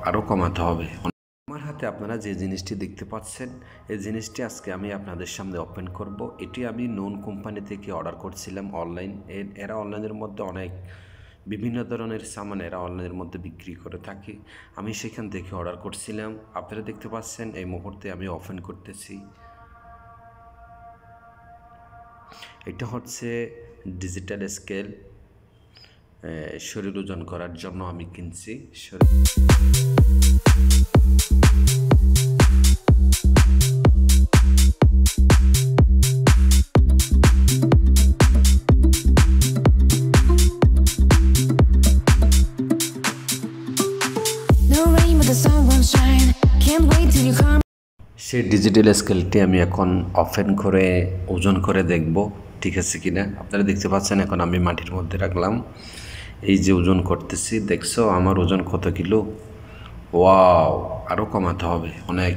আরও কমাতে হবে। আমার হাতে আপনারা যে জিনিসটি দেখতে পাচ্ছেন, এই জিনিসটি আজকে আমি আপনাদের সামনে ওপেন করব। এটি আমি নোন কোম্পানি থেকে অর্ডার করছিলাম অনলাইন। এরা অনলাইনের মধ্যে অনেক বিভিন্ন ধরনের সামান এরা অনলাইনের মধ্যে বিক্রি করে থাকে। আমি সেখান থেকে অর্ডার করছিলাম। আপনারা দেখতে পাচ্ছেন এই মুহূর্তে আমি ওপেন করতেছি। এটা হচ্ছে ডিজিটাল স্কেল, শরীর ওজন করার জন্য আমি কিনছি। সেই ডিজিটাল স্কেলটি আমি এখন ওপেন করে ওজন করে দেখব ঠিক আছে কিনা। আপনারা দেখতে পাচ্ছেন এখন আমি মাটির মধ্যে রাখলাম, এই যে ওজন করতেছি। দেখছো আমার ওজন কত কিলো? ওয়াও, আরও কমাতে হবে অনেক।